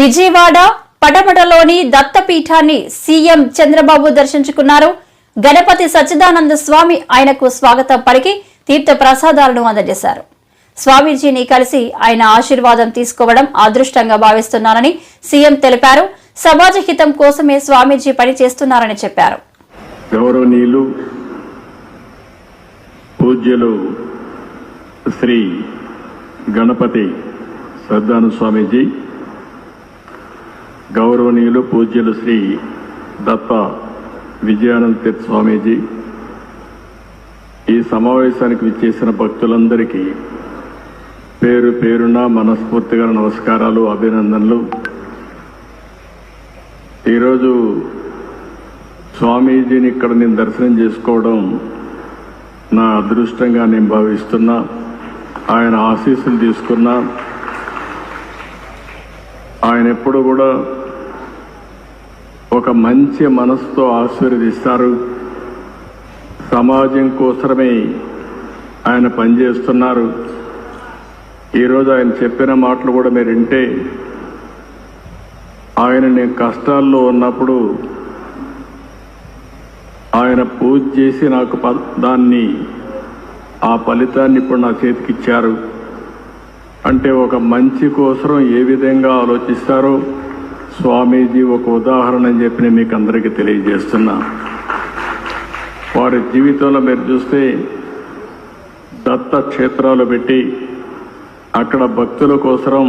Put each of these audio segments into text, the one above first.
Vijayawada పటమటలోని దత్తపీఠాన్ని CM Chandrababu దర్శించుకున్నారు. గణపతి సచ్చిదానంద స్వామి ఆయనకు స్వాగతం పలికి తీర్థ ప్రసాదాలను అందజేశారు. స్వామీజీని కలిసి ఆయన ఆశీర్వాదం తీసుకోవడం అదృష్టంగా భావిస్తున్నారని సీఎం తెలిపారు. సమాజ హితం కోసమే స్వామీజీ పనిచేస్తున్నారని చెప్పారు. గౌరవనీయులు పూజ్యులు శ్రీ గణపతి సచ్చిదానంద స్వామీజీ, గౌరవనీయులు పూజ్యులు శ్రీ దత్త విజయానంద తీర్థ స్వామీజీ, ఈ సమావేశానికి విచ్చేసిన భక్తులందరికీ పేరు పేరున మనస్ఫూర్తిగా నమస్కారాలు, అభినందనలు. ఈరోజు స్వామీజీని ఇక్కడ నేను దర్శనం చేసుకోవడం నా అదృష్టంగా నేను భావిస్తున్నా. ఆయన ఆశీస్సులు తీసుకున్నా. ఆయన ఎప్పుడు కూడా ఒక మంచి మనసుతో ఆశీర్వదిస్తారు. సమాజం కోసమే ఆయన పనిచేస్తున్నారు. ఈరోజు ఆయన చెప్పిన మాటలు కూడా మీరు వింటే, ఆయన నేను కష్టాల్లో ఉన్నప్పుడు ఆయన పూజ చేసి నాకు ఆ ఫలితాన్ని ఇప్పుడు నా చేతికిచ్చారు. అంటే ఒక మంచి కోసం ఏ విధంగా ఆలోచిస్తారో స్వామీజీ ఒక ఉదాహరణ అని చెప్పి నేను మీకు అందరికీ తెలియజేస్తున్నా. వారి జీవితంలో మీరు చూస్తే దత్త క్షేత్రాలు పెట్టి అక్కడ భక్తుల కోసం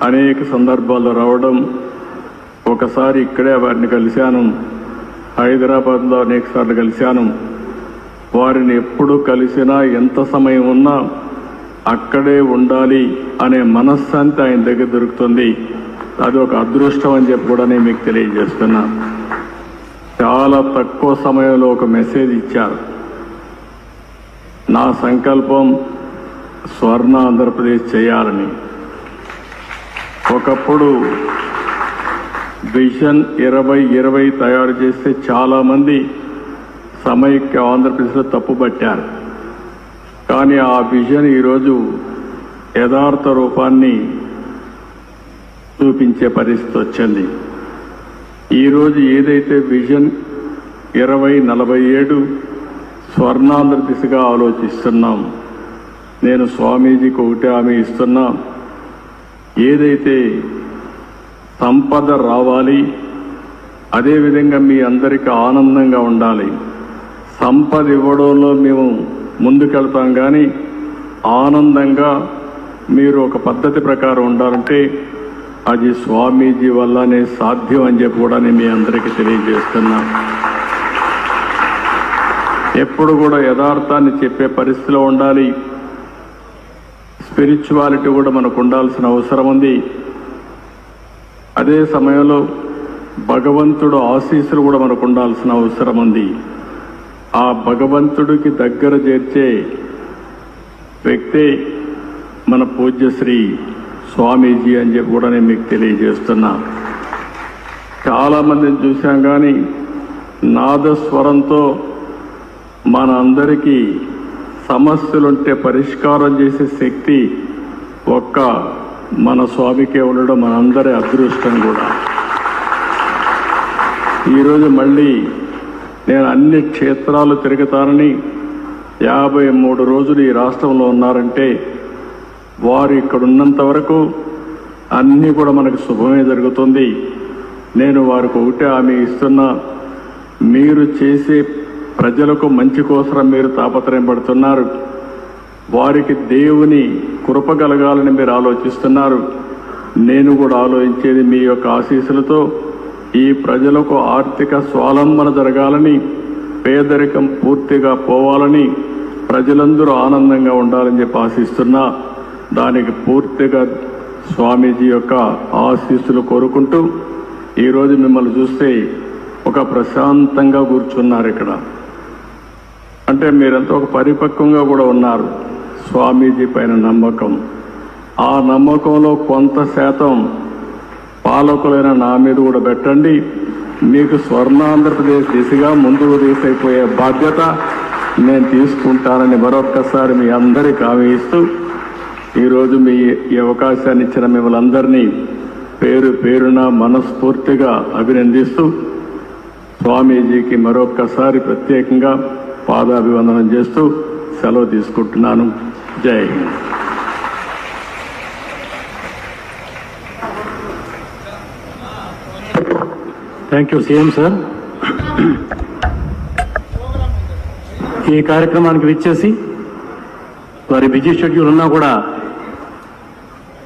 అనేక సందర్భాల్లో రావడం. ఒకసారి ఇక్కడే వారిని కలిశాను, హైదరాబాద్లో అనేక సార్లు కలిశాను. వారిని ఎప్పుడు కలిసినా ఎంత సమయం ఉన్నా అక్కడే ఉండాలి అనే మనశ్శాంతి ఆయన దగ్గర దొరుకుతుంది. అది ఒక అదృష్టం అని చెప్పి కూడా నేను మీకు తెలియజేస్తున్నా. చాలా తక్కువ సమయంలో ఒక మెసేజ్ ఇచ్చారు. నా సంకల్పం స్వర్ణ ఆంధ్రప్రదేశ్ చేయాలని. ఒకప్పుడు విజన్ 2020 తయారు చేస్తే చాలామంది సమైక్య ఆంధ్రప్రదేశ్లో తప్పుపట్టారు. కానీ ఆ విజన్ ఈరోజు యథార్థ రూపాన్ని చూపించే పరిస్థితి వచ్చింది. ఈరోజు ఏదైతే విజన్ 2047 స్వర్ణాంధ్ర దిశగా ఆలోచిస్తున్నాం, నేను స్వామీజీకి ఒకటే హామీ ఇస్తున్నా. ఏదైతే సంపద రావాలి, అదేవిధంగా మీ అందరికీ ఆనందంగా ఉండాలి. సంపద ఇవ్వడంలో మేము ముందుకెళ్తాం, కానీ ఆనందంగా మీరు ఒక పద్ధతి ప్రకారం ఉండాలంటే అది స్వామీజీ వల్లనే సాధ్యం అని చెప్పి కూడా నేను మీ అందరికీ తెలియజేస్తున్నా. ఎప్పుడు కూడా యథార్థాన్ని చెప్పే పరిస్థితిలో ఉండాలి. స్పిరిచువాలిటీ కూడా మనకు ఉండాల్సిన అవసరం ఉంది. అదే సమయంలో భగవంతుడు ఆశీస్సులు కూడా మనకు ఉండాల్సిన అవసరం ఉంది. ఆ భగవంతుడికి దగ్గర చేర్చే వ్యక్తే మన పూజ్యశ్రీ స్వామీజీ అని చెప్పి కూడా నేను మీకు తెలియజేస్తున్నా. చాలామందిని చూశాం, కానీ నాదస్వరంతో మన అందరికీ సమస్యలుంటే పరిష్కారం చేసే శక్తి ఒక్క మన స్వామికే ఉండడం మనందరి అదృష్టం కూడా. ఈరోజు మళ్ళీ నేను అన్ని క్షేత్రాలు తిరుగుతానని 53 రోజులు ఈ రాష్ట్రంలో ఉన్నారంటే వారు ఇక్కడ ఉన్నంత వరకు అన్నీ కూడా మనకు శుభమే జరుగుతుంది. నేను వారికి ఒకటే హామీ ఇస్తున్నా. మీరు చేసే ప్రజలకు మంచి కోసం మీరు తాపత్రయం పడుతున్నారు. వారికి దేవుని కృప కలగాలని మీరు ఆలోచిస్తున్నారు. నేను కూడా ఆలోచించేది మీ యొక్క ఆశీస్సులతో ఈ ప్రజలకు ఆర్థిక స్వావలంబన జరగాలని, పేదరికం పూర్తిగా పోవాలని, ప్రజలందరూ ఆనందంగా ఉండాలని చెప్పి ఆశిస్తున్నా. దానికి పూర్తిగా స్వామీజీ యొక్క ఆశీస్సులు కోరుకుంటూ ఈరోజు మిమ్మల్ని చూస్తే ఒక ప్రశాంతంగా కూర్చున్నారు ఇక్కడ. అంటే మీరంతా ఒక పరిపక్వంగా కూడా ఉన్నారు. స్వామీజీ పైన నమ్మకం, ఆ నమ్మకంలో కొంత శాతం పాలకులైన నా మీద కూడా పెట్టండి. మీకు స్వర్ణాంధ్రప్రదేశ్ దిశగా ముందుకు తీసుకుపోయే బాధ్యత నేను తీసుకుంటానని మరొక్కసారి మీ అందరికీ హామీ ఇస్తూ ఈరోజు ఈ అవకాశాన్ని ఇచ్చిన మిమ్మల్ని అందరినీ పేరు పేరున మనస్ఫూర్తిగా అభినందిస్తూ స్వామీజీకి మరొక్కసారి ప్రత్యేకంగా పాదాభివందనం చేస్తూ సెలవు తీసుకుంటున్నాను. జై Hind. Thank you CM sir. ఈ కార్యక్రమానికి విచ్చేసి వారి బిజీ షెడ్యూల్ ఉన్నా కూడా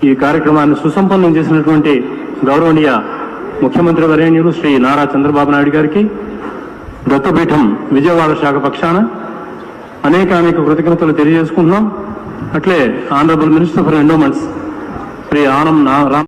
ఈ కార్యక్రమాన్ని సుసంపన్నం చేసినటువంటి గౌరవనీయ ముఖ్యమంత్రి వర్యులు శ్రీ నారా చంద్రబాబు నాయుడు గారికి దత్తపీఠం విజయవాడ శాఖ పక్షాన అనేక కృతజ్ఞతలు తెలియజేసుకుంటున్నాం. అట్లే honourable minister for endowments Shri Anam Ram